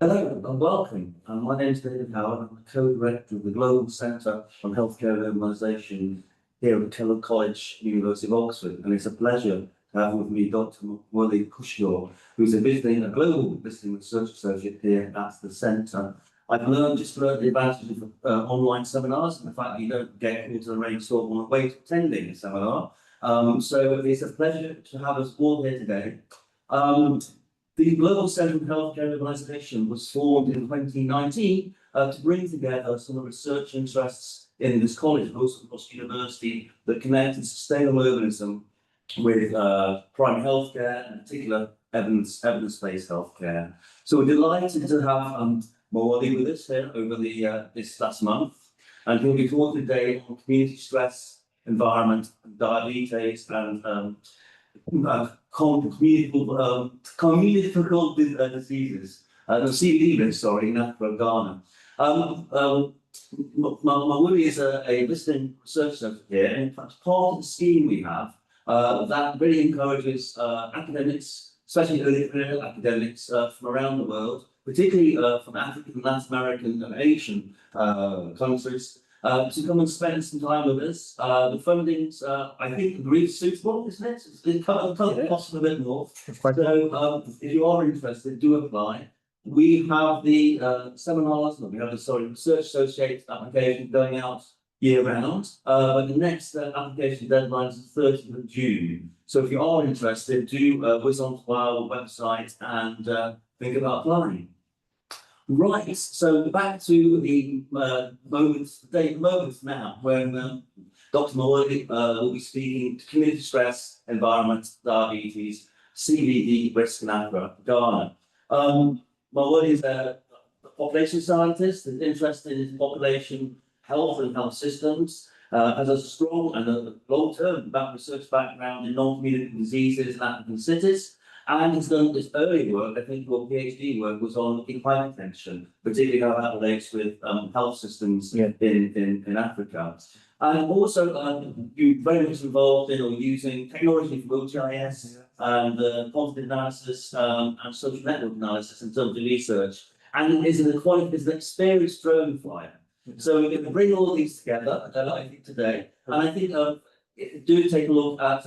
Hello and welcome. My name is David Howard. I'm the co-director of the Global Centre on Healthcare Urbanisation here at Kellogg College, University of Oxford, and it's a pleasure to have with me Dr Mawuli Kushitor, who's a global visiting research associate here at the centre. I've just learned the advantages of online seminars and the fact that you don't get into the rain sort on the way to attending a seminar. So it's a pleasure to have us all here today. The Global Centre on Healthcare Urbanisation was formed in 2019 to bring together some of the research interests in this college, but also across the university, that connected sustainable urbanism with primary healthcare, and in particular evidence-based healthcare. So we're delighted to have Mawuli with us here over this last month, and he'll be talking today on community stress, environment, diabetes, and communicable diseases, CVD, sorry, in Accra, Ghana. Mawuli is a visiting research associate here, and in fact, part of the scheme we have that really encourages academics, especially early career academics from around the world, particularly from African, Latin American, and Asian countries, to come and spend some time with us. The funding's, I think, really suitable, isn't it? It costs a bit more. So if you are interested, do apply. We have the research associate application going out year round, but the next application deadline is the 30th of June. So if you are interested, do whiz onto our website and think about applying. Right, so back to the moments now when Dr Mawuli will be speaking to community stress, environment, diabetes, CVD risk in Accra, Ghana. Mawuli is a population scientist and interested in population health and health systems, has a strong and a long-term research background in non-communicable diseases in African cities. And he's done this early work, I think your PhD work was on climate tension, particularly how that relates with health systems in Africa. And also, you're very much involved in or using technology for GIS and quantitative analysis and social network analysis in terms of research. And is an experienced drone flyer. So we're going to bring all these together, I think, today. And I think do take a look at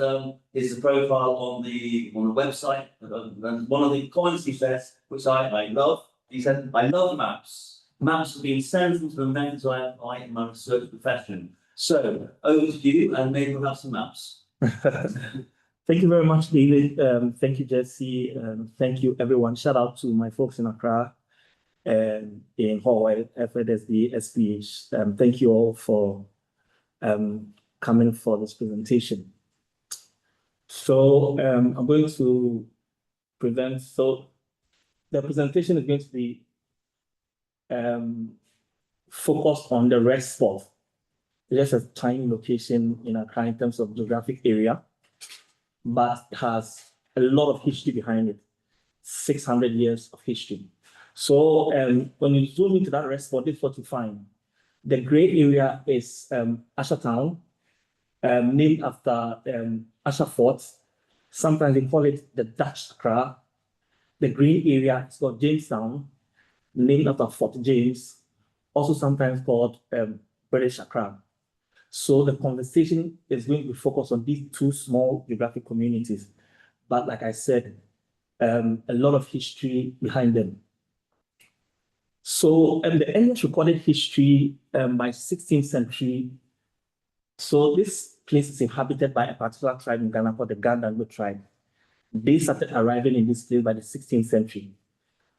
his profile on the website. And one of the comments he says, which I love, he said, "I love maps. Maps have been central to the methods I apply in my research profession." So over to you, and maybe we'll have some maps. Thank you very much, David. Thank you, Jesse. Thank you, everyone. Shout out to my folks in Accra and in Hawaii, FSD, SPH. Thank you all for coming for this presentation. So I'm going to present. So the presentation is going to be focused on the red spot. It's just a tiny location in Accra in terms of geographic area, but has a lot of history behind it, 600 years of history. So when you zoom into that red spot, this is what you find. The gray area is Asher Town, named after Asher Fort. Sometimes they call it the Dutch Accra. The green area is called Jamestown, named after Fort James, also sometimes called British Accra. So the conversation is going to be focused on these two small geographic communities. But like I said, a lot of history behind them. So the earliest recorded history by 16th century. So this place is inhabited by a particular tribe in Ghana called the Gandango tribe. They started arriving in this place by the 16th century.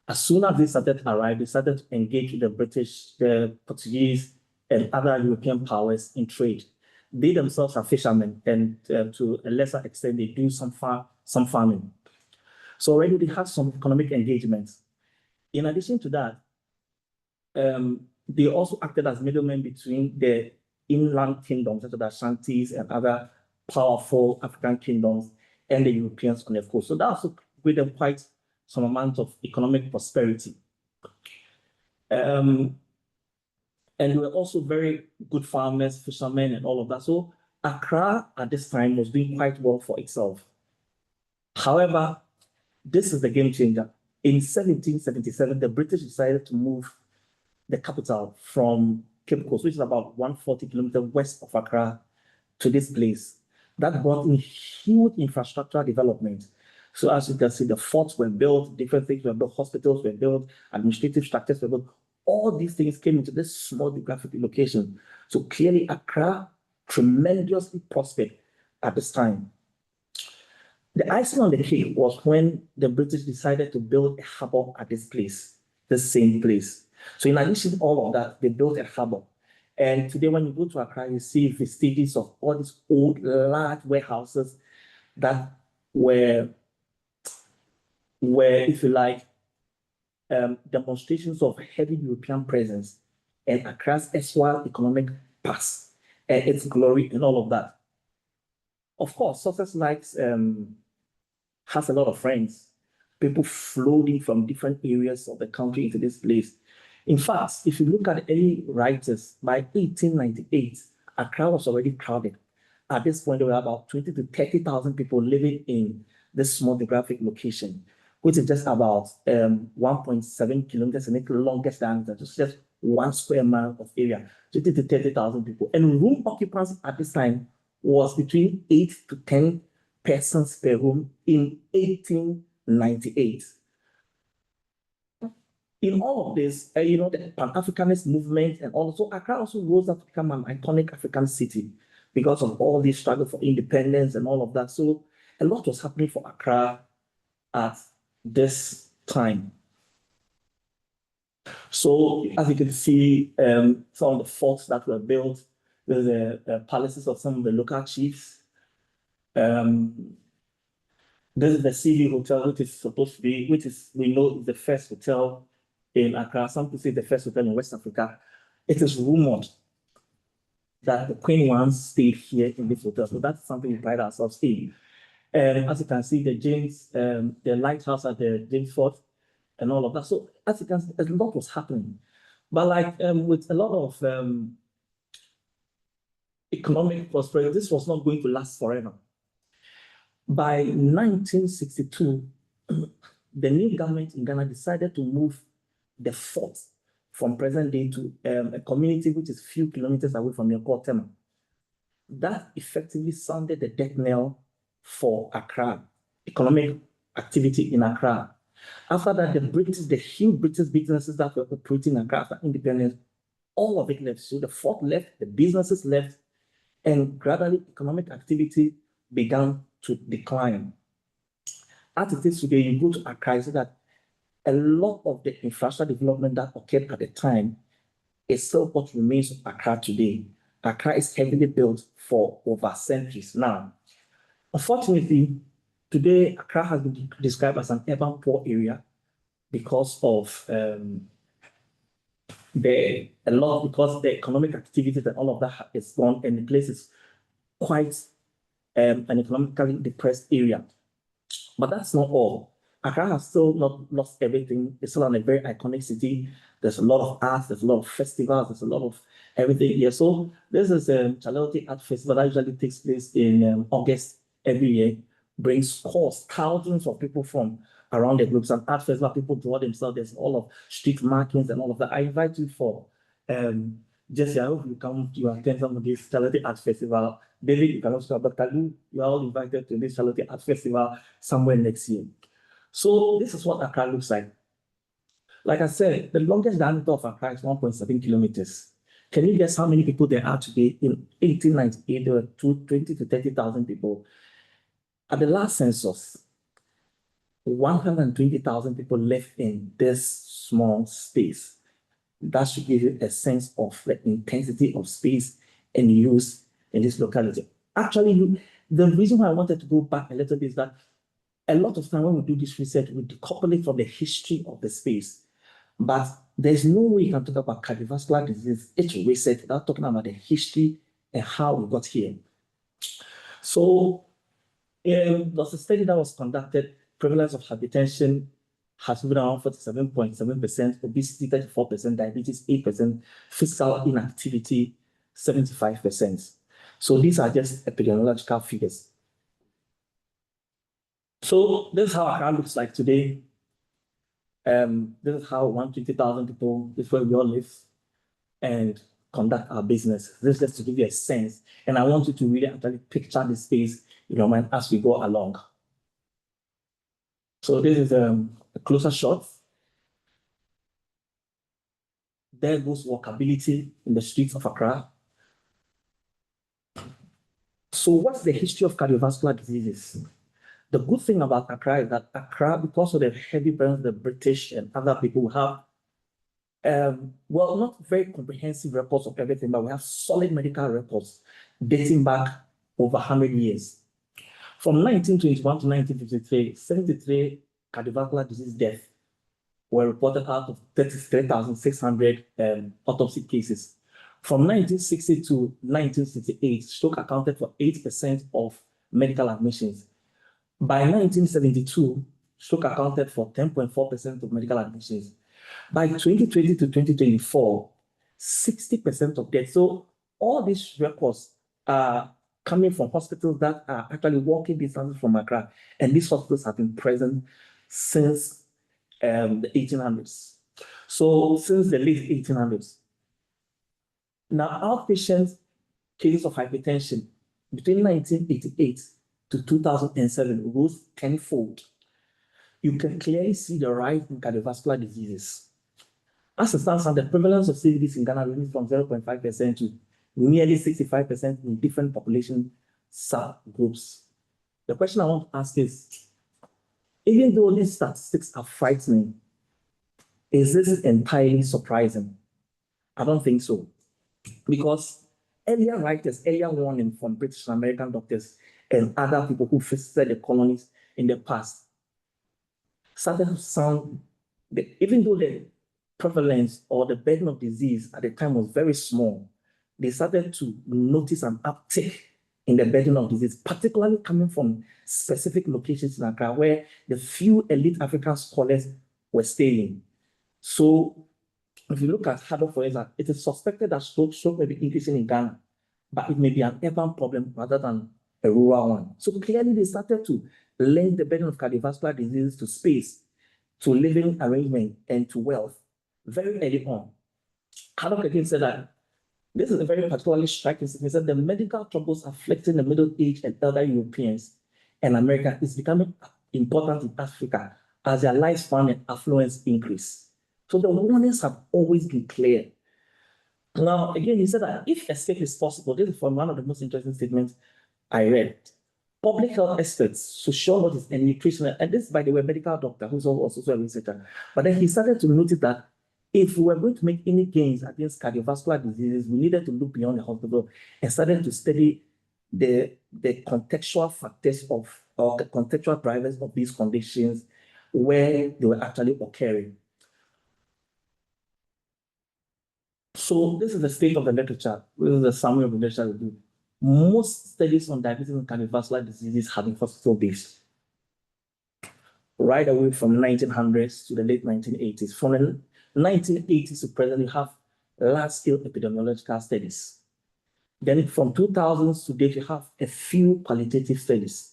As soon as they started arriving, they started to engage with the British, the Portuguese, and other European powers in trade. They themselves are fishermen, and to a lesser extent, they do some farming. So already they have some economic engagements. In addition to that, they also acted as middlemen between the inland kingdoms, such as the Ashantis and other powerful African kingdoms, and the Europeans on the coast. So that also gave them quite some amount of economic prosperity. And they were also very good farmers, fishermen, and all of that. So Accra at this time was doing quite well for itself. However, this is the game changer. In 1777, the British decided to move the capital from Cape Coast, which is about 140 kilometers west of Accra, to this place. That brought in huge infrastructural development. So as you can see, the forts were built, different things were built, hospitals were built, administrative structures were built. All these things came into this small geographic location. So clearly, Accra tremendously prospered at this time. The icing on the cake was when the British decided to build a harbour at this place, the same place. So in addition to all of that, they built a harbour. And today, when you go to Accra, you see vestiges of all these old, large warehouses that were if you like, demonstrations of heavy European presence and Accra's erstwhile economic past and its glory and all of that. Of course, success likes has a lot of friends. People floating from different areas of the country into this place. In fact, if you look at early writers, by 1898, Accra was already crowded. At this point, there were about 20 to 30,000 people living in this small geographic location, which is just about 1.7 kilometers in its longest diameter, just 1 square mile of area, 20 to 30,000 people. And room occupancy at this time was between 8 to 10 persons per room in 1898. In all of this, the Pan-Africanist movement and also Accra also rose up to become an iconic African city because of all these struggles for independence and all of that. So a lot was happening for Accra at this time. So as you can see, some of the forts that were built, there's the palaces of some of the local chiefs. This is the CV Hotel, which is supposed to be, we know is the first hotel in Accra. Some people say the first hotel in West Africa. It is rumored that the Queen once stayed here in this hotel. So that's something we pride ourselves in. As you can see, the lighthouse at the James Fort and all of that. So as you can see, a lot was happening. But like with a lot of economic prosperity, this was not going to last forever. By 1962, the new government in Ghana decided to move the fort from present day to a community which is a few kilometers away from your core Tema. That effectively sounded the death knell for Accra, economic activity in Accra. After that, the huge British businesses that were operating in Accra after independence, all of it left. So the fort left, the businesses left, and gradually economic activity began to decline. As it is today, you go to Accra, you see that a lot of the infrastructure development that occurred at the time is still what remains of Accra today. Accra is heavily built for over centuries now. Unfortunately, today Accra has been described as an urban poor area because of the economic activities and all of that is gone, and the place is quite an economically depressed area. But that's not all. Accra has still not lost everything. It's still a very iconic city. There's a lot of art, there's a lot of festivals, there's a lot of everything here. So this is a Charlotte Art Festival that usually takes place in August every year, brings thousands of people from around the globe. It's an art festival, people draw themselves, there's all of street markings and all of that. I invite you for Jesse, I hope you attend some of this Charlotte Art Festival. David, you can also come, Dr. Lu, you are all invited to this Charlotte Art Festival somewhere next year. So this is what Accra looks like. Like I said, the longest diameter of Accra is 1.7 kilometers. Can you guess how many people there are today? In 1898, there were 20 to 30,000 people. At the last census, 120,000 people lived in this small space. That should give you a sense of the intensity of space and use in this locality. Actually, the reason why I wanted to go back a little bit is that a lot of time when we do this research, we decouple it from the history of the space. But there's no way you can talk about cardiovascular disease, it's research without talking about the history and how we got here. So there's a study that was conducted, prevalence of hypertension has moved around 47.7%, obesity 34%, diabetes 8%, physical inactivity 75%. So these are just epidemiological figures. So this is how Accra looks like today. This is how 120,000 people, this is where we all live and conduct our business. This is just to give you a sense. And I want you to really actually picture the space in your mind as we go along. So this is a closer shot. There goes walkability in the streets of Accra. So what's the history of cardiovascular diseases? The good thing about Accra is that Accra, because of the heavy burden the British and other people have, well, not very comprehensive records of everything, but we have solid medical records dating back over 100 years. From 1921 to 1953, 73 cardiovascular disease deaths were reported out of 33,600 autopsy cases. From 1960 to 1968, stroke accounted for 8% of medical admissions. By 1972, stroke accounted for 10.4% of medical admissions. By 2020 to 2024, 60% of deaths. So all these records are coming from hospitals that are actually walking distances from Accra. And these hospitals have been present since the 1800s. So since the late 1800s. Now, outpatient cases of hypertension between 1988 to 2007 rose tenfold. You can clearly see the rise in cardiovascular diseases. As it stands, the prevalence of CVDs in Ghana ranges from 0.5% to nearly 65% in different population subgroups. The question I want to ask is, even though these statistics are frightening, is this entirely surprising? I don't think so. Because earlier writers, earlier warning from British and American doctors and other people who visited the colonies in the past started to sound, even though the prevalence or the burden of disease at the time was very small, they started to notice an uptick in the burden of disease, particularly coming from specific locations in Accra where the few elite African scholars were staying. So if you look at Haddock, for example, it is suspected that stroke may be increasing in Ghana, but it may be an urban problem rather than a rural one. So clearly they started to link the burden of cardiovascular disease to space, to living arrangement, and to wealth very early on. Haddock again said that this is a very particularly striking statement. He said the medical troubles afflicting the middle-aged and elder Europeans and America is becoming important in Africa as their lifespan and affluence increase. So the warnings have always been clear. Now, again, he said that if escape is possible, this is from one of the most interesting statements I read. Public health experts, sociologists, and nutritionists, and this, by the way, medical doctor who's also a researcher, but then he started to notice that if we were going to make any gains against cardiovascular diseases, we needed to look beyond the hospital and started to study the contextual factors of, or the contextual drivers of these conditions where they were actually occurring. So this is the state of the literature. This is a summary of the literature we do. Most studies on diabetes and cardiovascular diseases have been hospital-based. Right away from the 1900s to the late 1980s. From the 1980s to present, you have large-scale epidemiological studies. Then from 2000s to date, you have a few qualitative studies.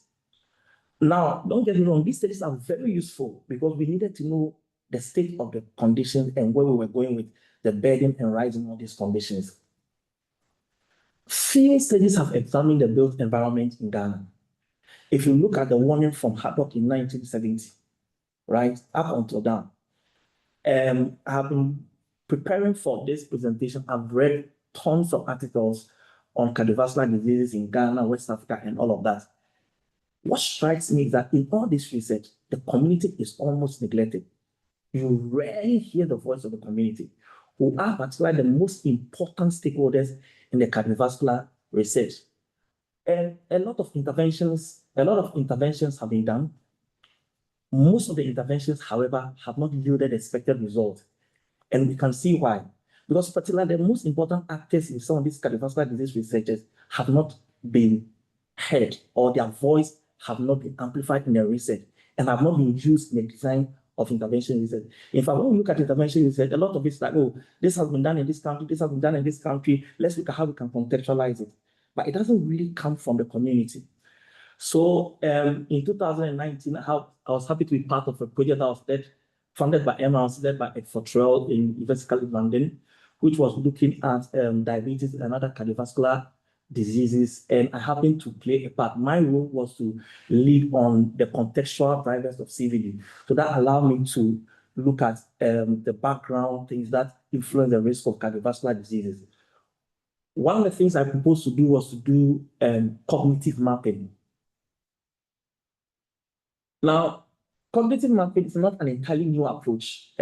Now, don't get me wrong, these studies are very useful because we needed to know the state of the condition and where we were going with the burden and rising of these conditions. Few studies have examined the built environment in Ghana. If you look at the warning from Haddock in 1970, right, up until now, I have been preparing for this presentation. I've read tons of articles on cardiovascular diseases in Ghana, West Africa, and all of that. What strikes me is that in all this research, the community is almost neglected. You rarely hear the voice of the community, who are particularly the most important stakeholders in the cardiovascular research. And a lot of interventions have been done. Most of the interventions, however, have not yielded expected results. And we can see why. Because particularly the most important actors in some of these cardiovascular disease researchers have not been heard, or their voice have not been amplified in their research and have not been used in the design of intervention research. In fact, when we look at intervention research, a lot of it's like, oh, this has been done in this country, this has been done in this country, let's look at how we can contextualize it. But it doesn't really come from the community. So in 2019, I was happy to be part of a project that was led founded by MRC, led by Ed Fortrell in University College London, which was looking at diabetes and other cardiovascular diseases. And I happened to play a part. My role was to lead on the contextual drivers of CVD. So that allowed me to look at the background things that influence the risk of cardiovascular diseases. One of the things I proposed to do was to do cognitive mapping. Now, cognitive mapping is not an entirely new approach.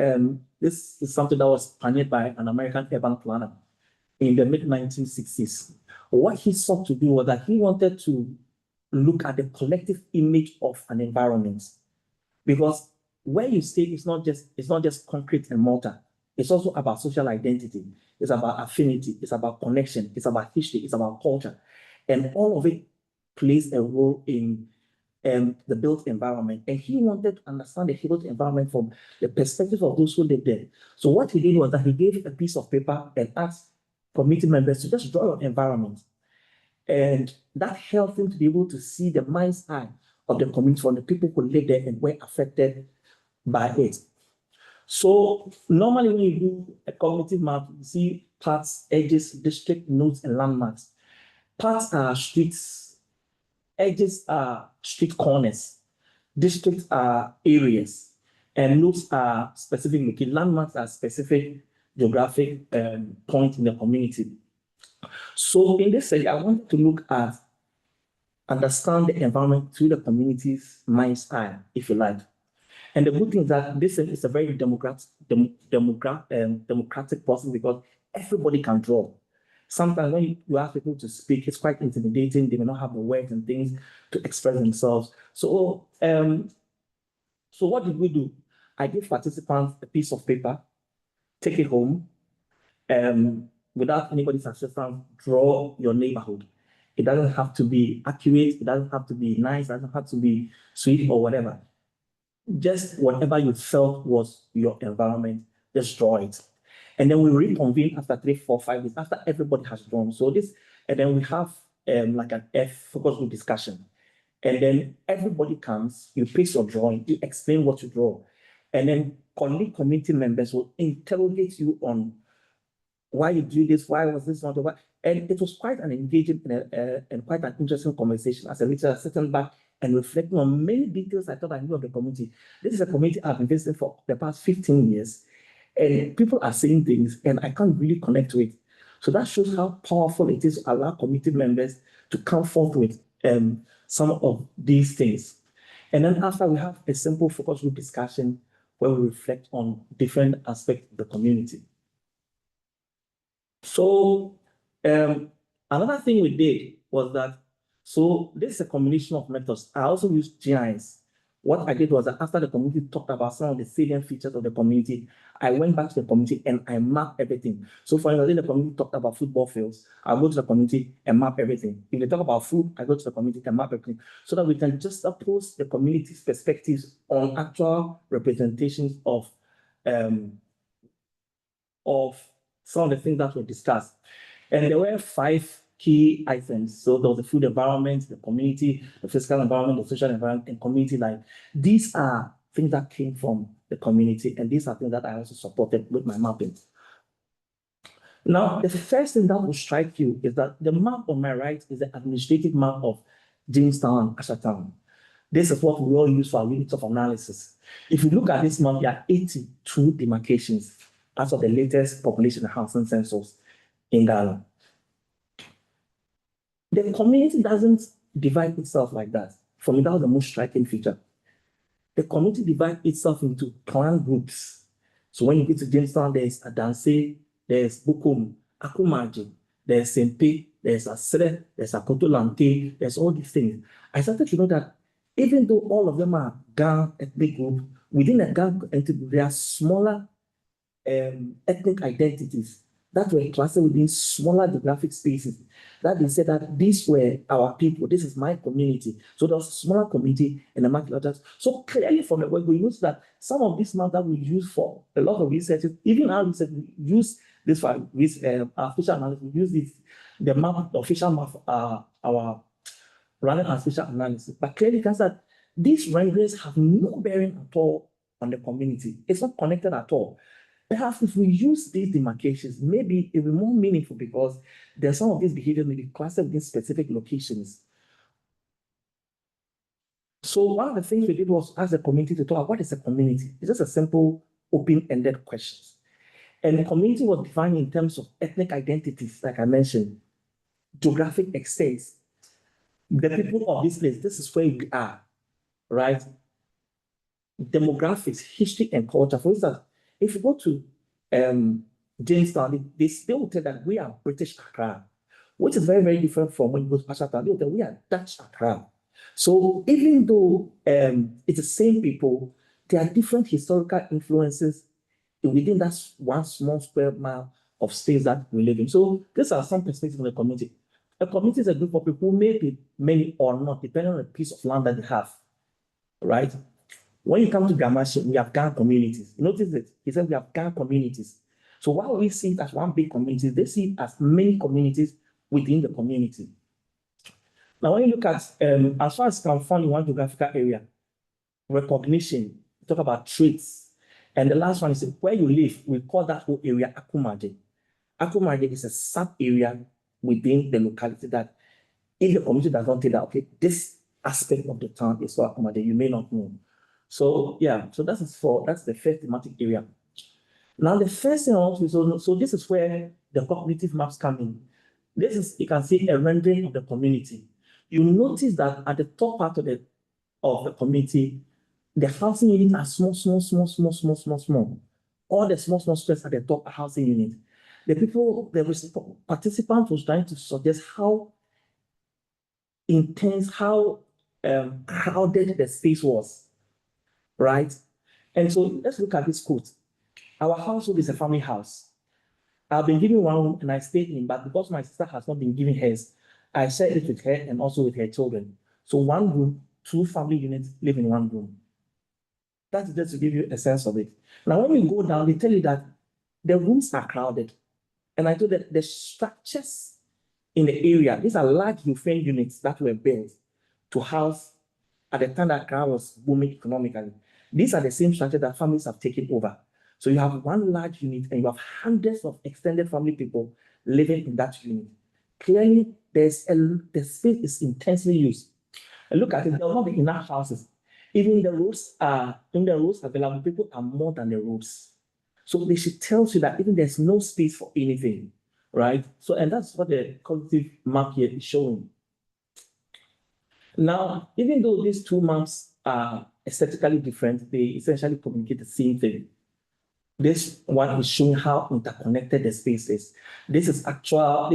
This is something that was pioneered by an American urban planner in the mid-1960s. What he sought to do was that he wanted to look at the collective image of an environment, because where you stay is not just concrete and mortar. It's also about social identity. It's about affinity. It's about connection. It's about history. It's about culture, and all of it plays a role in the built environment. And he wanted to understand the built environment from the perspective of those who live there. So what he did was that he gave a piece of paper and asked committee members to just draw your environment. And that helped him to be able to see the mind's eye of the community, from the people who live there and were affected by it. So normally when you do a cognitive map, you see parts, edges, district, nodes, and landmarks. Parts are streets, edges are street corners, districts are areas, and nodes are specific locations. Landmarks are specific geographic points in the community. So in this study, I wanted to look at, understand the environment through the community's mind's eye, if you like. And the good thing is that this is a very democratic process, because everybody can draw. Sometimes when you ask people to speak, it's quite intimidating. They may not have the words and things to express themselves. So, so what did we do? I gave participants a piece of paper, take it home, without anybody's assistance, draw your neighborhood. It doesn't have to be accurate. It doesn't have to be nice. It doesn't have to be sweet or whatever. Just whatever you felt was your environment, just draw it. And then we reconvene after 3, 4, 5 days, after everybody has drawn. So this, and then we have like an focus group discussion. And then everybody comes, you place your drawing, you explain what you draw. And then community members will interrogate you on why you do this, why was this not, why? And it was quite an engaging and quite an interesting conversation as a researcher sitting back and reflecting on many details I thought I knew of the community. This is a community I've been visiting for the past 15 years, and people are saying things and I can't really connect to it. So that shows how powerful it is to allow community members to come forth with some of these things. And then after, we have a simple focus group discussion where we reflect on different aspects of the community. So another thing we did was that, so this is a combination of methods. I also used GIs. What I did was that after the community talked about some of the salient features of the community, I went back to the community and I mapped everything. So for instance, if the community talked about football fields, I'll go to the community and map everything. If they talk about food, I go to the community and map everything, so that we can just oppose the community's perspectives on actual representations of some of the things that were discussed. And there were 5 key items. So there was the food environment, the community, the physical environment, the social environment, and community life. These are things that came from the community, and these are things that I also supported with my mapping. Now, the first thing that will strike you is that the map on my right is the administrative map of Jamestown and Ashatown. This is what we all use for our units of analysis. If you look at this map, there are 82 demarcations as of the latest population and housing census in Ghana. The community doesn't divide itself like that. For me, that was the most striking feature. The community divides itself into clan groups. So when you get to Jamestown, there's Adanse, there's Bukum, Akumaji, there's Sempe, there's Asere, there's Akotolante, there's all these things. I started to know that even though all of them are Gan ethnic group, within a Gan ethnic group, there are smaller ethnic identities that were clustered within smaller geographic spaces. That they said that these were our people, this is my community. So there was a smaller community and a much larger. So clearly from the work, we noticed that some of these maps that we use for a lot of research, even our research, we use this for our official analysis, we use this, the map, the official map, our running our spatial analysis. But clearly, it that these renderings have no bearing at all on the community. It's not connected at all. Perhaps if we use these demarcations, maybe it will be more meaningful because there's some of these behaviors may be clustered within specific locations. So one of the things we did was ask the community to talk about what is a community. It's just a simple, open-ended question. And the community was defined in terms of ethnic identities, like I mentioned, geographic extents, the people of this place, this is where we are, right? Demographics, history, and culture. For instance, if you go to Jamestown, they will tell that we are British Accra, which is very, very different from when you go to Ashton. They will tell we are Dutch Accra. So even though it's the same people, there are different historical influences within that one small square mile of space that we live in. So these are some perspectives of the community. A community is a group of people who may be many or not, depending on the piece of land that they have, right? When you come to Gamashi, we have gang communities. You notice it? He said we have gang communities. So while we see it as one big community, they see it as many communities within the community. Now, when you look at, as far as can find in one geographical area, recognition, talk about traits. And the last one is where you live, we call that whole area Akumaje. Akumaje is a sub-area within the locality that if the community does not tell that, okay, this aspect of the town is for Akumaje, you may not know. So yeah, so that's the first thematic area. Now the first thing also, so this is where the cognitive maps come in. This is, you can see a rendering of the community. You notice that at the top part of the community, the housing units are small. All the small squares at the top are housing units. The participant was trying to suggest how intense, how crowded the space was, right? And so let's look at this quote. Our household is a family house. I've been given one room and I stayed in, but because my sister has not been given hers, I shared it with her and also with her children. So one room, two family units live in one room. That's just to give you a sense of it. Now, when you go down, they tell you that the rooms are crowded. And I told that the structures in the area, these are large European units that were built to house at the time that Accra was booming economically. These are the same structures that families have taken over. So you have one large unit and you have hundreds of extended family people living in that unit. Clearly, the space is intensely used. And look at it, there will not be enough houses. Even the roads available, people are more than the roads. So they should tell you that even there's no space for anything, right? So, and that's what the cognitive map here is showing. Now, even though these two maps are aesthetically different, they essentially communicate the same thing. This one is showing how interconnected the space is. This is an actual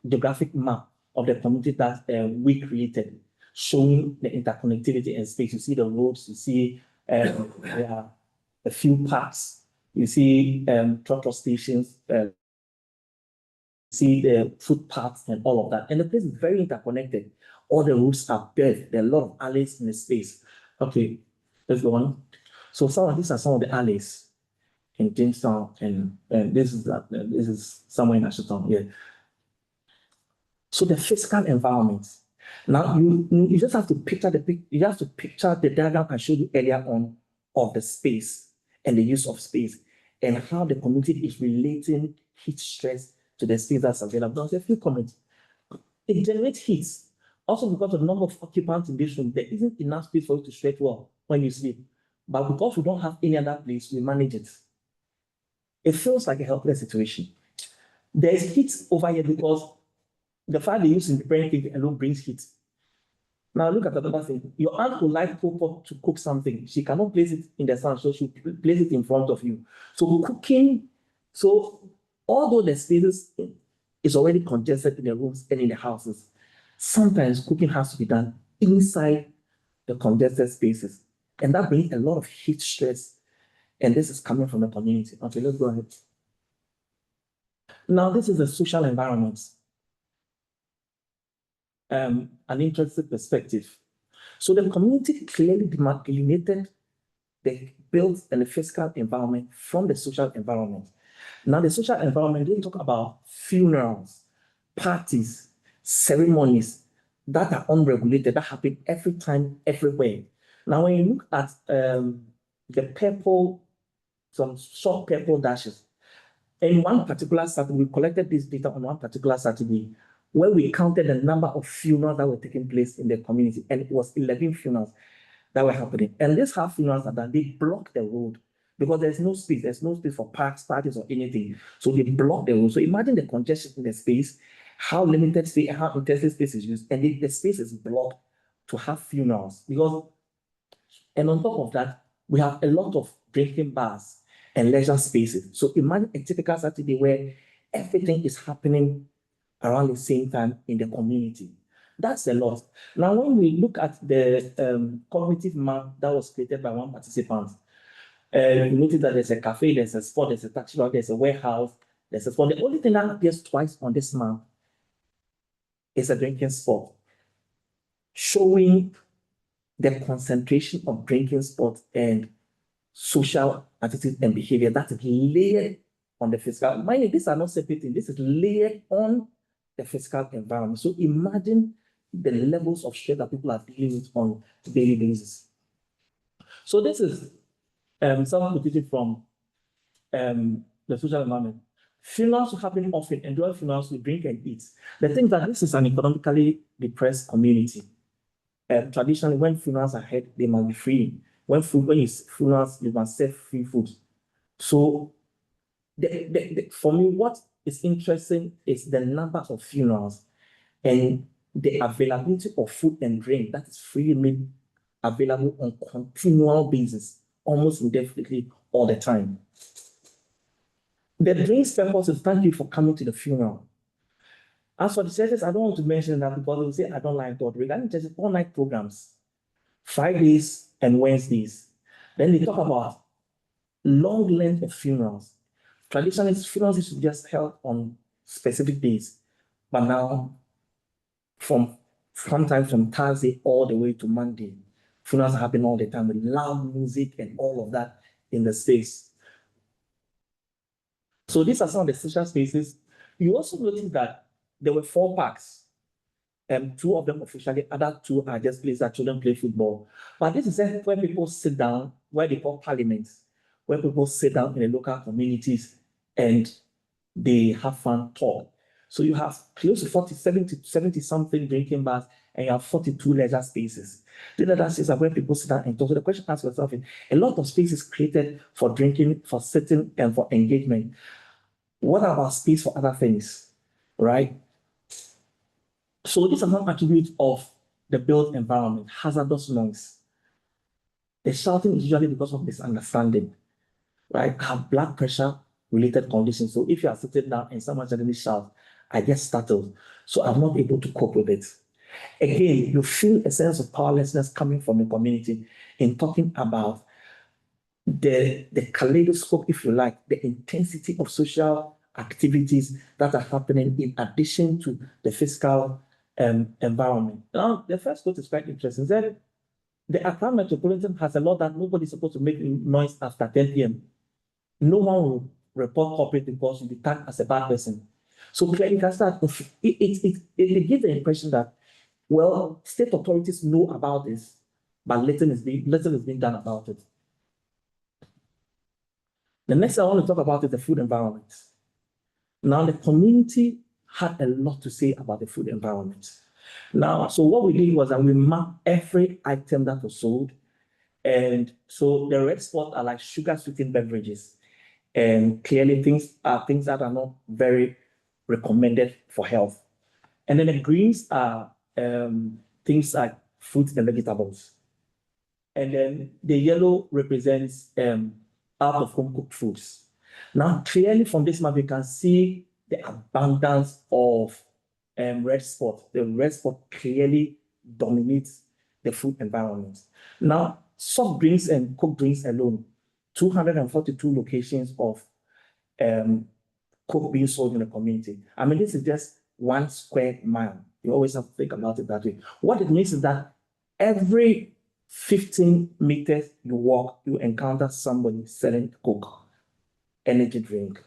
geographic map of the community that we created, showing the interconnectivity in space. You see the roads, you see there are a few parks, you see tractor stations, you see the footpaths and all of that. And the place is very interconnected. All the roads are built. There are a lot of alleys in the space. Okay, let's go on. So these are some of the alleys in Jamestown, and this is somewhere in Ashton here. So the physical environment. Now you just have to picture the diagram I showed you earlier on of the space and the use of space and how the community is relating heat stress to the space that's available. There's a few comments. It generates heat. Also because of the number of occupants in this room, there isn't enough space for you to stretch well when you sleep. But because we don't have any other place, we manage it. It feels like a helpless situation. There's heat over here because the fire they use in preparing cake alone brings heat. Now look at another thing. Your aunt would like pot to cook something. She cannot place it in the sun, so she'll place it in front of you. So cooking, although the spaces is already congested in the rooms and in the houses, sometimes cooking has to be done inside the congested spaces. And that brings a lot of heat stress. And this is coming from the community. Okay, let's go ahead. Now, this is a social environment. An interesting perspective. So the community clearly delineated the built and the physical environment from the social environment. Now, the social environment, they talk about funerals, parties, ceremonies that are unregulated, that happen every time, everywhere. Now, when you look at the purple, some short purple dashes. In one particular Saturday, we collected this data on one particular Saturday, where we counted the number of funerals that were taking place in the community, and it was 11 funerals that were happening. And these half funerals are done, they block the road because there's no space for parks, parties, or anything. So they block the road. So imagine the congestion in the space, how limited space, how intensive space is used, and the space is blocked to have funerals. And on top of that, we have a lot of drinking bars and leisure spaces. So imagine a typical Saturday where everything is happening around the same time in the community. That's a lot. Now, when we look at the cognitive map that was created by one participant, you notice that there's a cafe, there's a sport, there's a taxi lot, there's a warehouse, there's a sport. The only thing that appears twice on this map is a drinking spot, showing the concentration of drinking sport and social attitude and behavior that is layered on the physical. Mind you, these are not separate things. This is layered on the physical environment. So imagine the levels of stress that people are dealing with on a daily basis. So this is some quotation from the social environment. Funerals happen often, and during funerals we drink and eat. The thing that this is an economically depressed community. Traditionally, when funerals are held, they must be free. When funerals, you must serve free food. So, for me, what is interesting is the number of funerals and the availability of food and drink that is freely made available on continual basis, almost indefinitely all the time. The drink's purpose is thank you for coming to the funeral. As for the churches, I don't want to mention that because they will say I don't like God. Regarding churches, all-night programs, Fridays and Wednesdays. Then they talk about long length of funerals. Traditionally, funerals used to just held on specific days, but now, sometimes from Thursday all the way to Monday, funerals happen all the time with loud music and all of that in the space. So these are some of the social spaces. You also notice that there were 4 parks. 2 of them officially, other 2 are just places that children play football. But this is where people sit down, where they call parliaments, where people sit down in the local communities and they have fun, talk. So you have close to 70 something drinking bars, and you have 42 leisure spaces. The leisure spaces are where people sit down and talk. So the question ask yourself is, a lot of spaces created for drinking, for sitting, and for engagement. What about space for other things, right? So these are some attributes of the built environment. Hazardous noise. The shouting is usually because of misunderstanding, right? I have blood pressure related conditions. So if you are sitting down and someone suddenly shouts, I get startled. So I'm not able to cope with it. Again, you feel a sense of powerlessness coming from the community in talking about the kaleidoscope, if you like, the intensity of social activities that are happening in addition to the physical environment. Now, the first quote is quite interesting. Then the Accra Metropolitan has a law that nobody's supposed to make noise after 10 p.m. No one will report corporate because you'll be tagged as a bad person. So clearly, it gives the impression that, well, state authorities know about this, but little is being done about it. The next I want to talk about is the food environment. Now, the community had a lot to say about the food environment. Now, so what we did was that we mapped every item that was sold. And so the red spots are like sugar sweetened beverages. And clearly things that are not very recommended for health. And then the greens are things like fruits and vegetables. And then the yellow represents out of home cooked foods. Now, clearly from this map, you can see the abundance of red spot. The red spot clearly dominates the food environment. Now, soft drinks and cooked drinks alone, 242 locations of Coke being sold in the community. I mean, this is just 1 square mile. You always have to think about it that way. What it means is that every 15 meters you walk, you encounter somebody selling Coke, energy drink.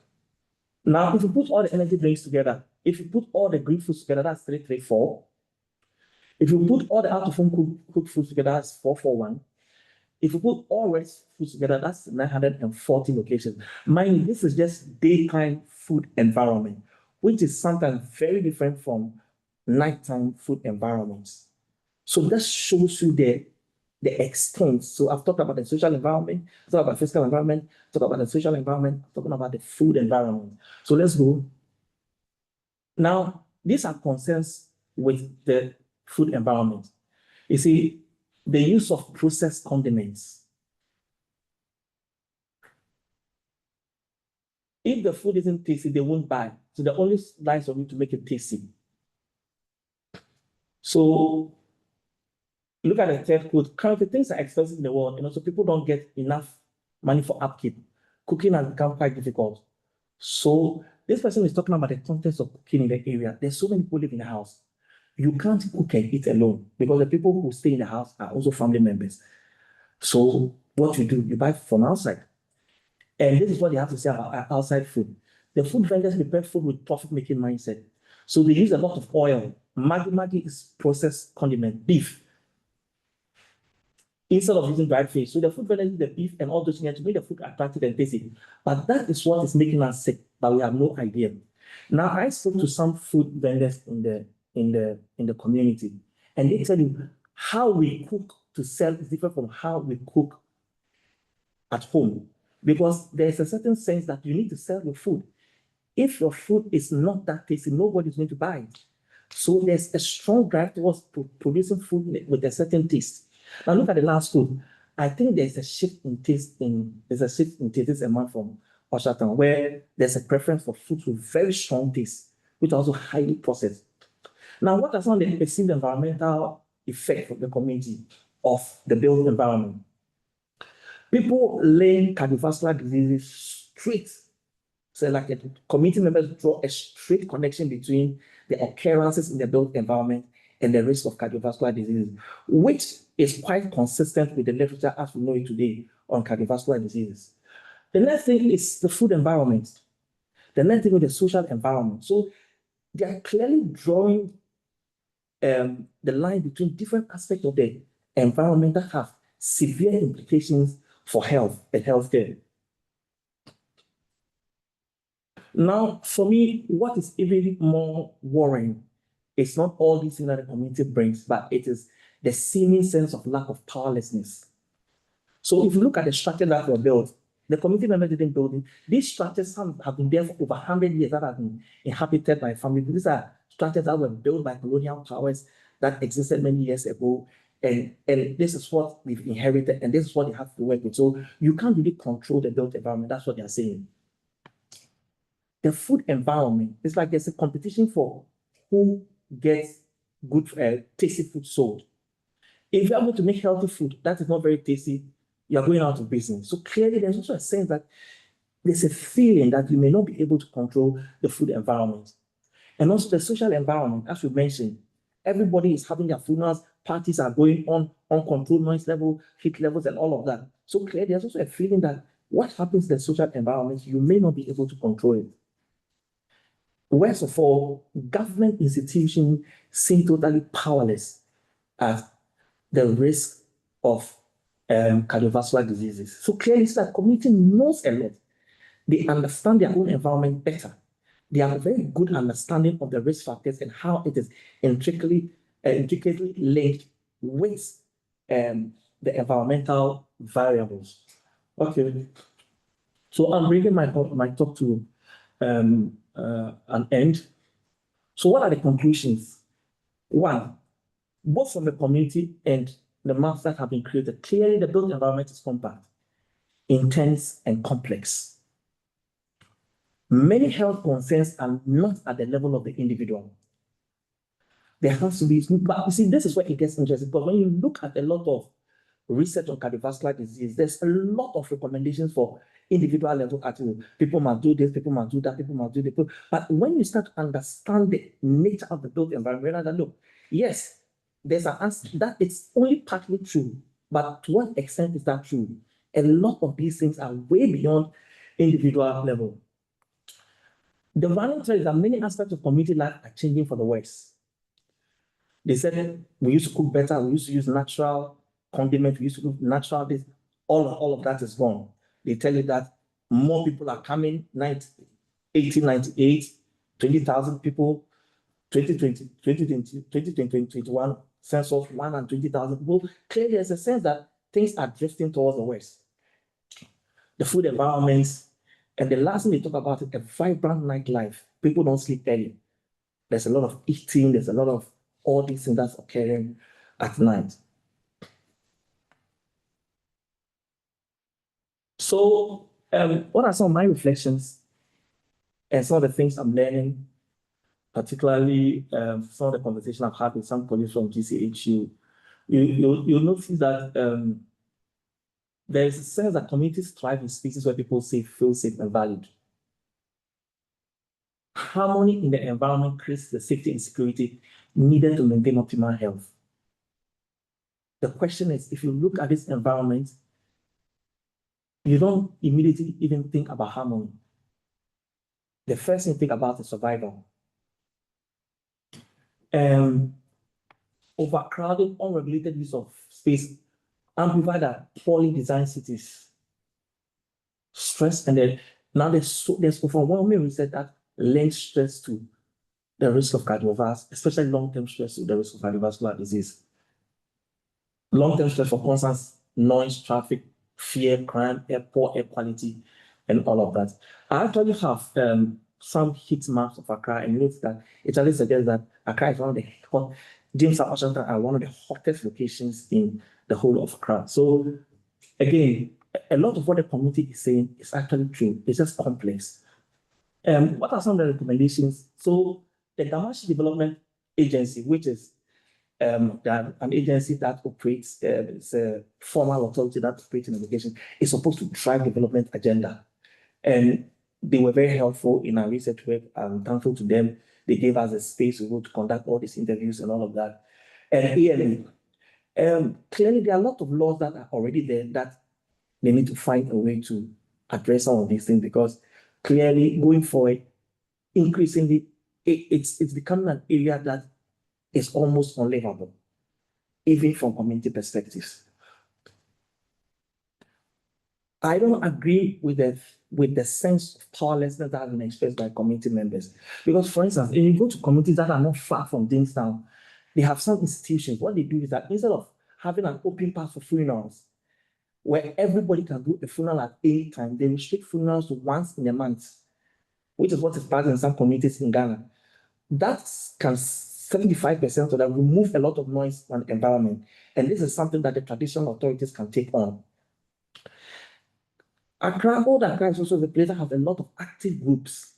Now, if you put all the energy drinks together, if you put all the Greek foods together, that's 334. If you put all the out-of-home cooked foods together, that's 441. If you put all rest foods together, that's 940 locations. Mind you, this is just daytime food environment, which is sometimes very different from nighttime food environments. So that shows you the extent. So I've talked about the social environment, talked about physical environment, talked about the social environment, talking about the food environment. So let's go. Now, these are concerns with the food environment. You see, the use of processed condiments. If the food isn't tasty, they won't buy. So the only lies on you to make it tasty. So look at the third quote. Currently, things are expensive in the world, and also people don't get enough money for upkeep. Cooking has become quite difficult. So this person is talking about the context of cooking in the area. There's so many people live in the house. You can't cook and eat alone because the people who stay in the house are also family members. So what you buy from outside. And this is what they have to say about outside food. The food vendors prepare food with profit-making mindset. So they use a lot of oil. Maggi is processed condiment, beef, instead of using dried fish. So the food vendors use the beef and all those things to make the food attractive and tasty. But that is what is making us sick, but we have no idea. Now I spoke to some food vendors in the community, and they tell you how we cook to sell is different from how we cook at home. Because there's a certain sense that you need to sell your food. If your food is not that tasty, nobody's going to buy it. So there's a strong drive towards producing food with a certain taste. Now look at the last food. I think there's a shift in taste this a month from Oshatan, where there's a preference for foods with very strong taste, which are also highly processed. Now, what are some of the perceived environmental effects of the community of the built environment? People link cardiovascular diseases straight. So like the community members draw a straight connection between the occurrences in the built environment and the risk of cardiovascular disease, which is quite consistent with the literature as we know it today on cardiovascular diseases. The next thing is the food environment. The next thing is the social environment. So they are clearly drawing the line between different aspects of the environment that have severe implications for health and healthcare. Now, for me, what is even more worrying is not all these things that the community brings, but it is the seeming sense of lack of powerlessness. So if you look at the structure that were built, the community members didn't build it. These structures have been there for over 100 years that have been inhabited by families. These are structures that were built by colonial powers that existed many years ago. And this is what we've inherited, and this is what they have to work with. So you can't really control the built environment. That's what they're saying. The food environment, it's like there's a competition for who gets good, tasty food sold. If you're going to make healthy food that is not very tasty, you're going out of business. So clearly, there's also a sense that there's a feeling that you may not be able to control the food environment. And also the social environment, as we mentioned, everybody is having their funerals, parties are going on, uncontrolled noise level, heat levels, and all of that. So clearly, there's also a feeling that what happens in the social environment, you may not be able to control it. Worst of all, government institutions seem totally powerless at the risk of cardiovascular diseases. So clearly, it's that community knows a lot. They understand their own environment better. They have a very good understanding of the risk factors and how it is intricately linked with the environmental variables. Okay. So I'm bringing my talk to an end. So what are the conclusions? One, both from the community and the maps that have been created, clearly the built environment is compact, intense, and complex. Many health concerns are not at the level of the individual. There has to be, but you see, this is where it gets interesting, because when you look at a lot of research on cardiovascular disease, there's a lot of recommendations for individual level activity. People must do this, people must do that, people must do this. But when you start to understand the nature of the built environment, that look, yes, there's an answer that it's only partly true, but to what extent is that true? A lot of these things are way beyond individual level. The running trend is that many aspects of community life are changing for the worse. They said we used to cook better, we used to use natural condiment we used to do, natural this, all of that is gone. They tell you that more people are coming, 1898, 20,000 people, 2020, 2020, 2021, census 120,000 people. Clearly, there's a sense that things are drifting towards the west. The food environment, and the last thing they talk about is a vibrant nightlife. People don't sleep early. There's a lot of eating, there's a lot of all these things that's occurring at night. So, what are some of my reflections and some of the things I'm learning, particularly some of the conversation I've had with some colleagues from GCHU? You'll notice that there is a sense that communities thrive in spaces where people feel safe and valued. Harmony in the environment creates the safety and security needed to maintain optimal health. The question is, if you look at this environment, you don't immediately even think about harmony. The first thing you think about is survival. Overcrowded, unregulated use of space, amplified by poorly designed cities. Stress, and then now there's overwhelming research that links stress to the risk of cardiovascular, especially long-term stress to the risk of cardiovascular disease. Long-term stress for constant noise, traffic, fear, crime, poor air quality, and all of that. I actually have some heat maps of Accra, and notice that it actually suggests that Accra is one of the hot, James and Washington are one of the hottest locations in the whole of Accra. So again, a lot of what the community is saying is actually true. It's just complex. What are some of the recommendations? So the Damashi Development Agency, which is an agency that operates, it's a formal authority that operates in education, is supposed to drive development agenda. And they were very helpful in our research work. I'm thankful to them. They gave us a space to conduct all these interviews and all of that. And ELA, clearly there are a lot of laws that are already there that they need to find a way to address some of these things, because clearly going forward, increasingly, it's becoming an area that is almost unlivable, even from community perspectives. I don't agree with the sense of powerlessness that has been expressed by community members. Because, for instance, if you go to communities that are not far from Jamestown, they have some institutions. What they do is that instead of having an open path for funerals, where everybody can do a funeral at any time, they restrict funerals to once in a month, which is what is present in some communities in Ghana. That can 75% of that remove a lot of noise from the environment. And this is something that the traditional authorities can take on. Old Accra is also the place that has a lot of active groups.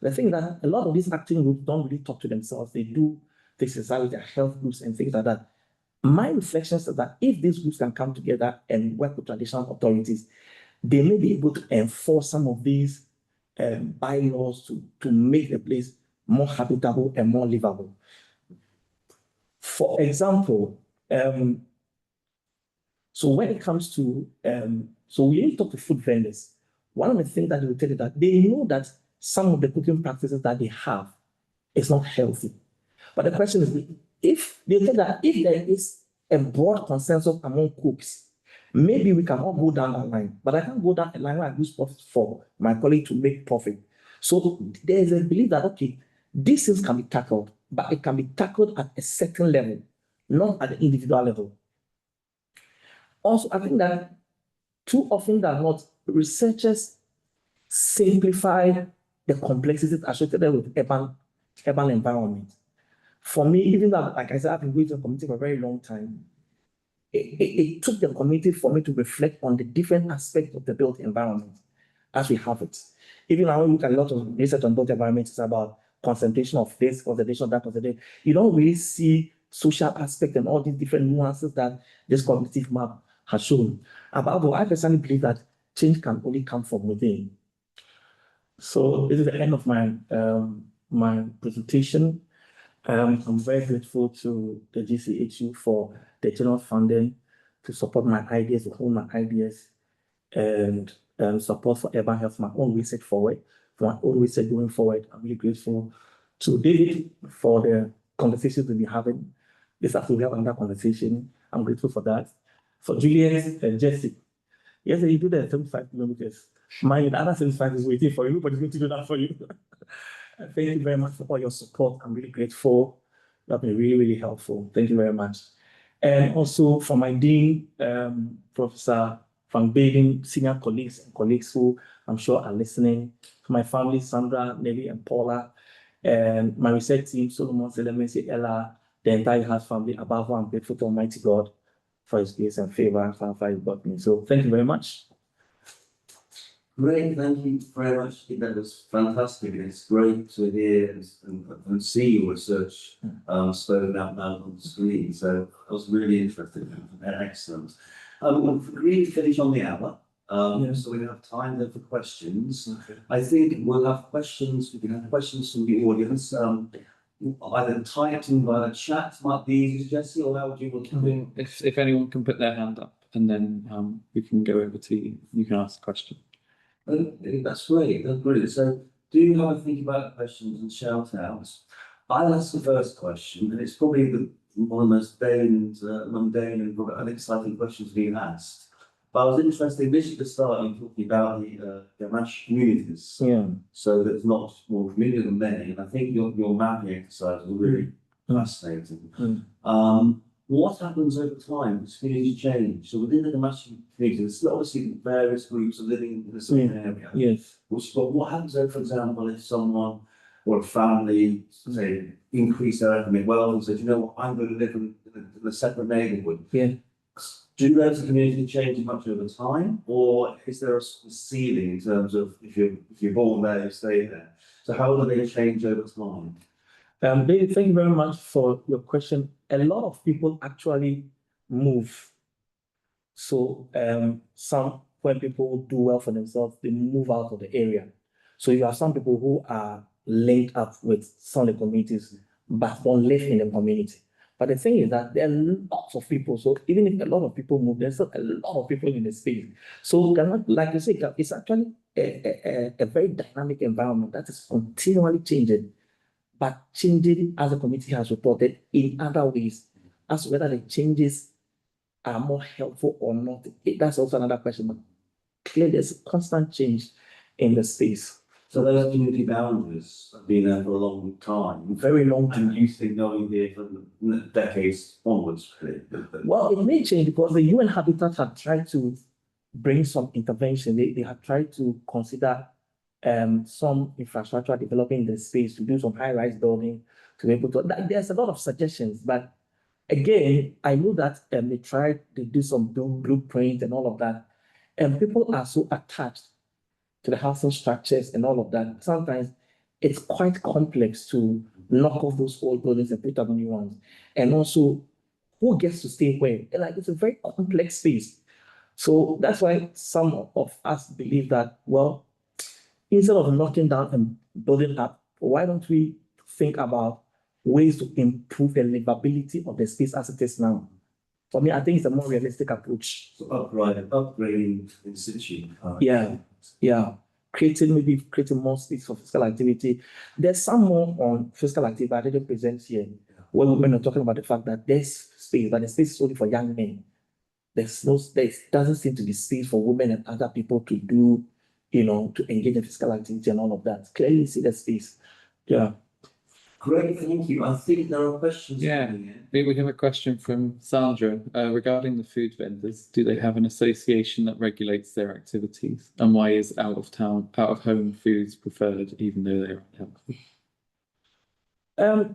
The thing that a lot of these active groups don't really talk to themselves. They do things inside their health groups and things like that. My reflections is that if these groups can come together and work with traditional authorities, they may be able to enforce some of these bylaws to make the place more habitable and more livable. For example, so when it comes to, so we need to talk to food vendors. One of the things that they will tell you that they know that some of the cooking practices that they have is not healthy. But the question is, if they tell that if there is a broad consensus among cooks, maybe we can all go down that line. But I can't go down a line where I lose profit for my colleague to make profit. So there is a belief that, okay, these things can be tackled, but it can be tackled at a certain level, not at the individual level. Also, I think that too often than not, researchers simplify the complexities associated with urban environment. For me, even though, like I said, I've been going to the community for a very long time, it took the community for me to reflect on the different aspects of the built environment as we have it. Even when we look at a lot of research on built environment, it's about concentration of this, concentration of that, concentration. You don't really see social aspects and all these different nuances that this cognitive map has shown. Above all, I personally believe that change can only come from within. So this is the end of my my presentation. I'm very grateful to the GCHU for the general funding to support my ideas, to hold my ideas, and support for urban health, my own research forward, for my own research going forward. I'm really grateful to David for the conversations we've been having. This afternoon we have another conversation. I'm grateful for that. For Juliet and Jesse, yes, you do the 75 kilometers. My other 75 is waiting for you. Nobody's going to do that for you. Thank you very much for all your support. I'm really grateful. That's been really, really helpful. Thank you very much. And also for my dean, Professor Van Baden, senior colleagues and colleagues who I'm sure are listening. For my family, Sandra, Nelly, and Paula, and my research team, Solomon, Selemesi, Ella, the entire house family. Above all, I'm grateful to Almighty God for His grace and favor and how far He brought me. So thank you very much. Great, thank you very much. I think that was fantastic. It's great to hear and see your research spoken out now on the screen. So I was really interested and excellent. We've really finished on the hour, so we have time then for questions. Okay. I think we'll have questions. We can have questions from the audience. Either typed in via the chat might be easier, Jesse, or how would you want to do it? If anyone can put their hand up, and then we can go over to you. You can ask a question. That's great. That's brilliant. So, do you have a think about questions and shout outs? I'll ask the first question, and it's probably one of the most mundane and probably unexciting questions being asked. But I was interested initially to start in talking about the Gamache communities. Yeah. So there's not more community than many, and I think your mapping exercise was really fascinating. What happens over time as communities change? So within the Gamache community, there's obviously various groups are living in a certain area. Yes. But what happens though, for example, if someone or a family say increase their economic wealth and says, you know what, I'm going to live in a separate neighbourhood. Yeah. Do those communities change much over time, or is there a ceiling in terms of if you're born there, you stay there? So how do they change over time? David, thank you very much for your question. A lot of people actually move. So when people do well for themselves, they move out of the area. So you have some people who are linked up with some of the communities, but don't live in the community. But the thing is that there are lots of people. So even if a lot of people move, there's still a lot of people in the space. So like you say, it's actually a very dynamic environment that is continually changing, but changing as the community has reported in other ways, as to whether the changes are more helpful or not. That's also another question. But clearly, there's a constant change in the space. So those community boundaries have been there for a long time. Very long And time. you think going here for decades onwards, really. Well, it may change because the UN Habitat had tried to bring some intervention. They had tried to consider some infrastructure developing in the space to do some high-rise building to be able to. There's a lot of suggestions, but again, I know that they tried to do some blueprint and all of that, and people are so attached to the housing structures and all of that. Sometimes it's quite complex to knock off those old buildings and put up new ones. And also, who gets to stay where? Like, it's a very complex space. So that's why some of us believe that, well, instead of knocking down and building up, why don't we think about ways to improve the livability of the space as it is now? For me, I think it's a more realistic approach. So upgrading in situ. Yeah. Creating more space for physical activity. There's some more on physical activity, but I didn't present here. Where we're talking about the fact that there's space, but the space is only for young men. There doesn't seem to be space for women and other people to do, to engage in physical activity and all of that. Clearly see the space. Yeah. Great, thank you. I think there are questions coming in. We have a question from Sandra regarding the food vendors. Do they have an association that regulates their activities? And why is out of home foods preferred, even though they are unhealthy?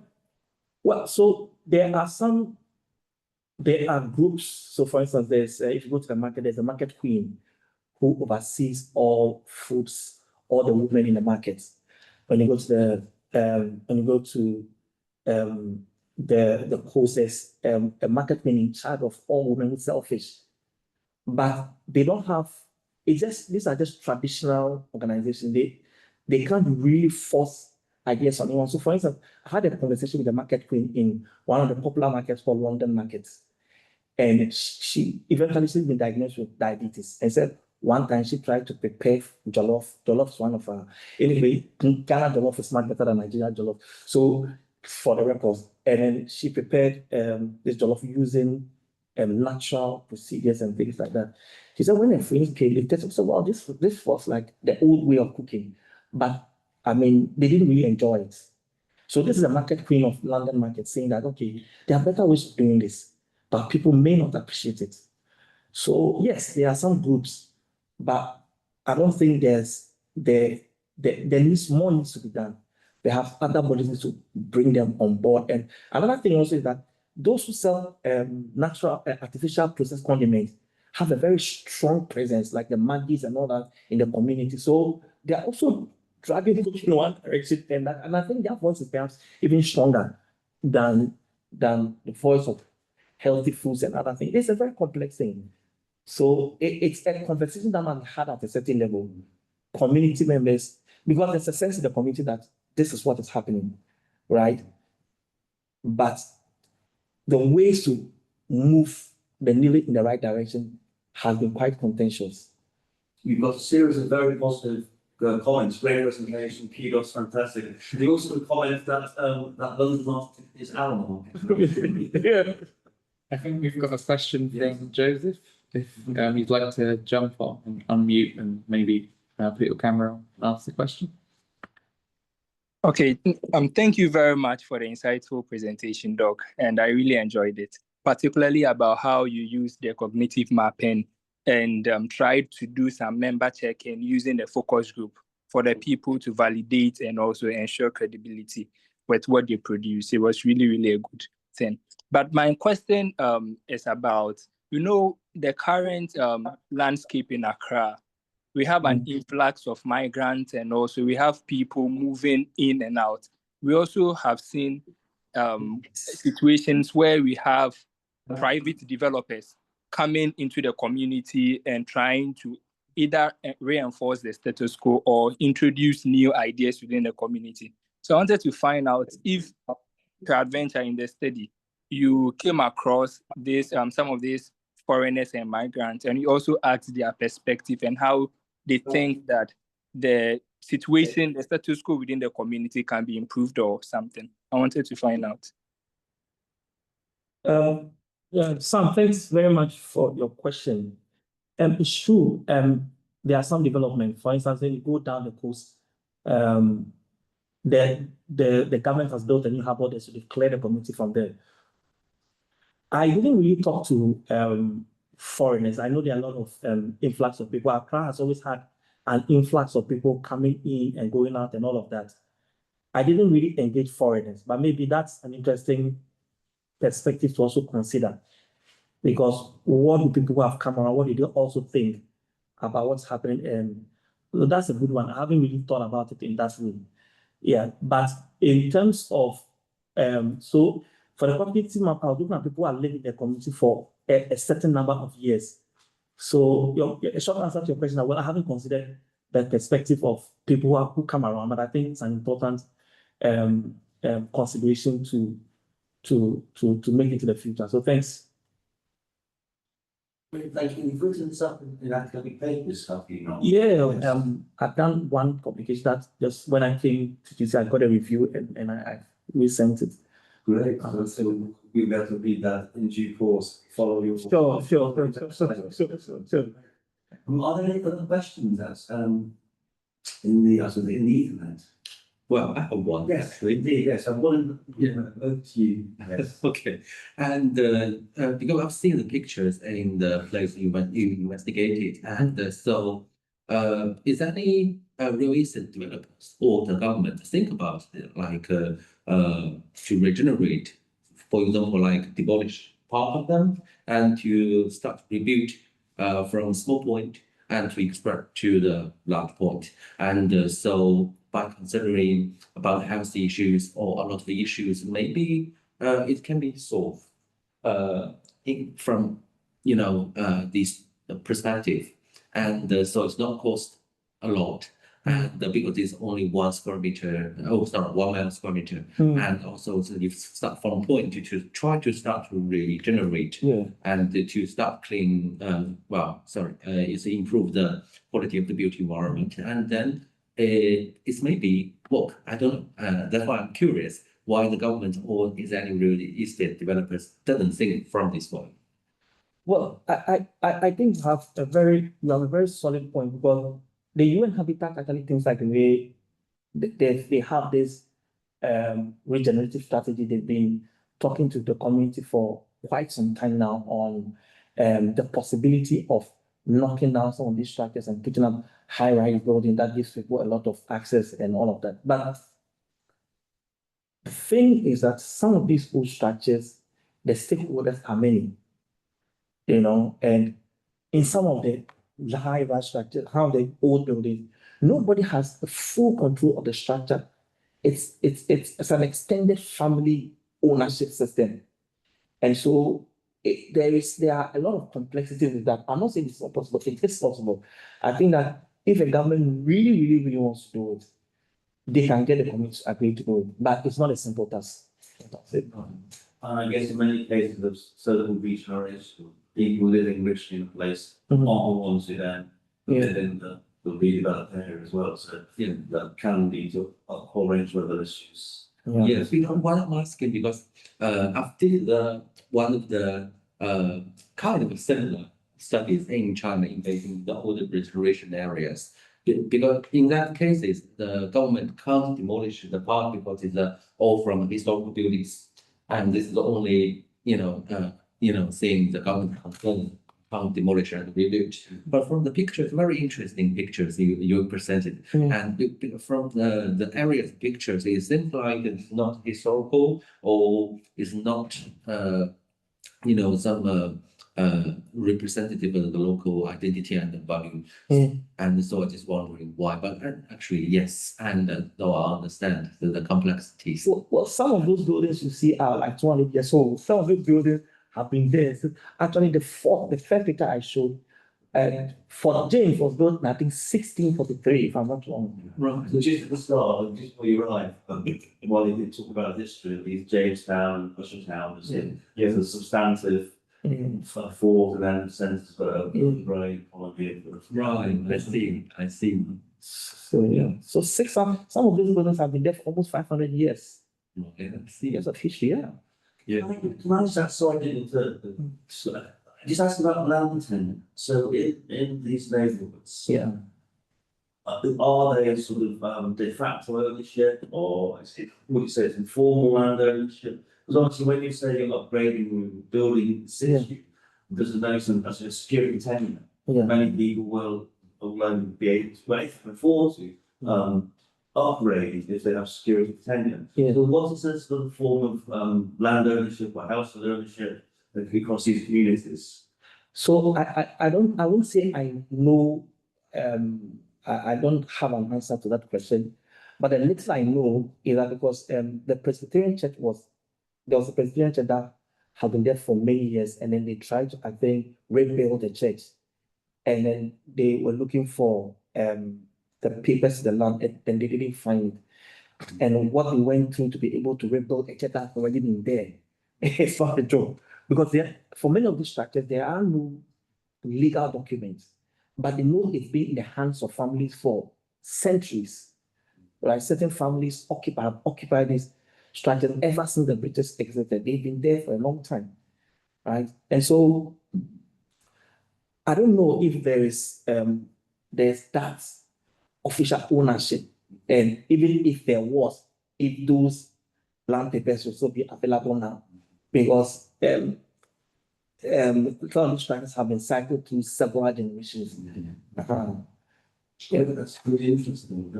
Well, so there are groups. So for instance, there's if you go to the market, there's a market queen who oversees all foods, all the women in the market. When you go to the courses, a market queen in charge of all women who sell fish. But they don't have, these are just traditional organizations. They can't really force ideas on anyone. So for instance, I had a conversation with the market queen in one of the popular markets called London markets. And she's been diagnosed with diabetes and said one time she tried to prepare jollof. Jollof is one of her, anyway, Ghana jollof is much better than Nigeria jollof. So for the records, and then she prepared this jollof using natural procedures and things like that. She said when a friend came, they said, well, this was like the old way of cooking, but I mean, they didn't really enjoy it. So this is a market queen of London market saying that, okay, there are better ways of doing this, but people may not appreciate it. So yes, there are some groups, but I don't think there needs more needs to be done. Perhaps other bodies need to bring them on board. And another thing also is that those who sell natural artificial processed condiments have a very strong presence, like the Maggies and all that in the community. So they are also driving in one direction, and I think their voice is perhaps even stronger than the voice of healthy foods and other things. It's a very complex thing. So it's a conversation that must be had at a certain level. Community members, because there's a sense in the community that this is what is happening, right? But the ways to move the needle in the right direction has been quite contentious. You've got a series of very positive comments. Great presentation, kudos, fantastic. You also comment that that London market is our market. Yeah. I think we've got a question from Joseph. If you'd like to jump on and unmute and maybe put your camera on and ask the question. Okay, thank you very much for the insightful presentation, Doc, and I really enjoyed it, particularly about how you use the cognitive mapping and tried to do some member check-in using the focus group for the people to validate and also ensure credibility with what they produce. It was really, really a good thing. But my question is about, the current landscape in Accra. We have an influx of migrants, and also we have people moving in and out. We also have seen situations where we have private developers coming into the community and trying to either reinforce the status quo or introduce new ideas within the community. So I wanted to find out if, peradventure in the study, you came across this some of these foreigners and migrants, and you also asked their perspective and how they think that the situation, the status quo within the community can be improved or something. I wanted to find out. Sam, thanks very much for your question. It's true. There are some development. For instance, when you go down the coast, the government has built a new harbour there, so they've cleared the community from there. I didn't really talk to foreigners. I know there are a lot of influx of people. Accra has always had an influx of people coming in and going out and all of that. I didn't really engage foreigners, but maybe that's an interesting perspective to also consider. Because what do people who have come around, what do they also think about what's happening? And so that's a good one. I haven't really thought about it in that way. Yeah, but in terms of, so for the community map, I was looking at people who are living in the community for a certain number of years. So a short answer to your question, well, I haven't considered the perspective of people who come around, but I think it's an important consideration to make it to the future. So thanks. Thank you. You've written stuff in academic papers, have you not? Yeah, I've done one publication that just when I came to GC, I got a review and I resent it. Great. So we'll be able to read that in due course. Follow your. Sure. Are there any other questions that's in the Ethernet? Well, I have one. Yes, actually. indeed. Yes, I'm one. Over to you. Yes. Okay. And because I've seen the pictures in the place you investigated, and so is there any recent developers or the government think about it, like to regenerate, for example, like demolish part of them and to start to rebuild from small point and to expand to the large point, and so by considering about health issues or a lot of the issues, maybe it can be solved from this perspective, and so it's not cost a lot, and because it's only 1 square meter, 1 mile square meter, and also so you start from point to try to start to regenerate, and to start clean. It's improve the quality of the built environment, and then it's maybe work. I don't know. That's why I'm curious why the government or is any real estate developers doesn't think from this way. Well, I think you have a very solid point because the UN Habitat actually thinks like the way they have this regenerative strategy. They've been talking to the community for quite some time now on the possibility of knocking down some of these structures and putting up high-rise building that gives people a lot of access and all of that. But the thing is that some of these old structures, the stakeholders are many, and in some of the high-rise structures, how the old buildings, nobody has the full control of the structure. It's an extended family ownership system. And so there are a lot of complexities with that. I'm not saying it's not possible, it is possible. I think that if a government really wants to do it, they can get the community to agree to do it. But it's not a simple task. That's it. And I guess in many cases of certain regional areas, people living richly in a place Mhm. aren't the ones who then Yeah. live in the redeveloped area as well. So that can lead to a whole range of other issues. Yeah. Yes, what I'm asking because after one of the kind of similar studies in China in the older restoration areas. Because in that cases, the government can't demolish the park because it's all from historical buildings, and this is the only thing the government can't demolish and rebuild. But from the pictures, very interesting pictures you presented, and from the area's pictures, it seems like it's not historical or it's not some representative of the local identity and the value. And so I just wondering why, but actually, yes, and though I understand the complexities. Well, some of those buildings you see are like 200 years old. Some of those buildings have been there. So actually, the first picture I showed, Fort James was built in, I think, 1643, if I'm not wrong. Right. So just at the start, just before you arrive, while you did talk about the history of these Jamestown, Ushertown, there's a substantive fort and then Centersburg, Grey, Right, I see. So yeah. So some of these buildings have been there for almost 500 years. Right, I see. Years of history, yeah. Yeah. Can I just ask, so I didn't, just ask about land tenure. So in these neighbourhoods, Yeah. are they sort of de facto ownership, or is it, would you say it's informal land ownership? Because obviously when you say you're upgrading and building in situ, there's a notion of security tenure. Yeah. Many people will only be able to afford to upgrade if they have security tenure. Yeah. So what's the sense of the form of land ownership or household ownership across these communities? So I won't say I know, I don't have an answer to that question, but the little I know is that because the Presbyterian church there was a Presbyterian church that had been there for many years, and then they tried to, I think, rebuild the church, and then they were looking for the papers to the land, and then they didn't find it. And what they went through to be able to rebuild a church that had already been there, it's not a joke. Because for many of these structures, there are no legal documents, but they know it's been in the hands of families for centuries. Right? Certain families have occupied these structures ever since the British existed. They've been there for a long time. Right? And so I don't know if there's that official ownership. And even if there was, if those land papers will still be available now. Because some of these structures have been cycled through several generations. That's really interesting.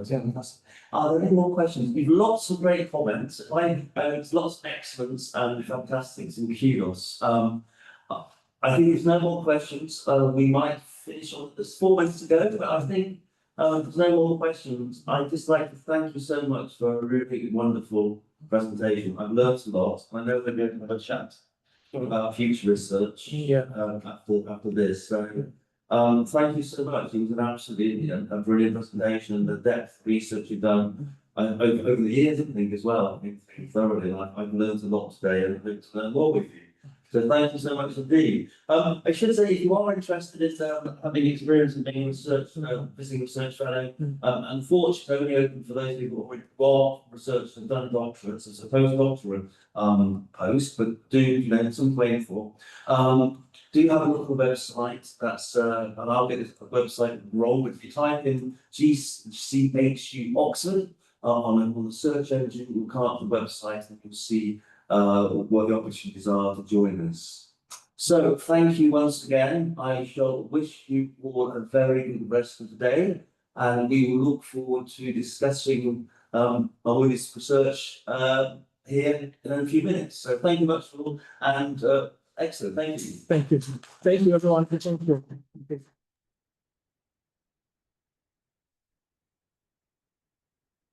Are there any more questions? We've lots of great comments. There's lots of excellence and fantastic and kudos. I think there's no more questions. We might finish on this 4 minutes to go, but I think there's no more questions. I'd just like to thank you so much for a really wonderful presentation. I've learned a lot. I know we're going to have a chat about future research after this. So thank you so much. It was an absolutely a brilliant presentation, and the depth of research you've done over the years, I think, as well. I think thoroughly. I've learned a lot today, and I hope to learn more with you. So thank you so much indeed. I should say, if you are interested in having experience in being a research, visiting research fellow, unfortunately only open for those people who already got research and done doctorates as a postdoctorate post, but do, some waiting for. do have a local website. That's and I'll get this website wrong, but if you type in GCHU Oxford on the search engine, you'll come up with the website and you'll see what the opportunities are to join us. So thank you once again. I shall wish you all a very good rest of the day, and we will look forward to discussing Mawuli's research here in a few minutes. So thank you much for all, and excellent. Thank you. Thank you. Thank you, everyone. Thank you.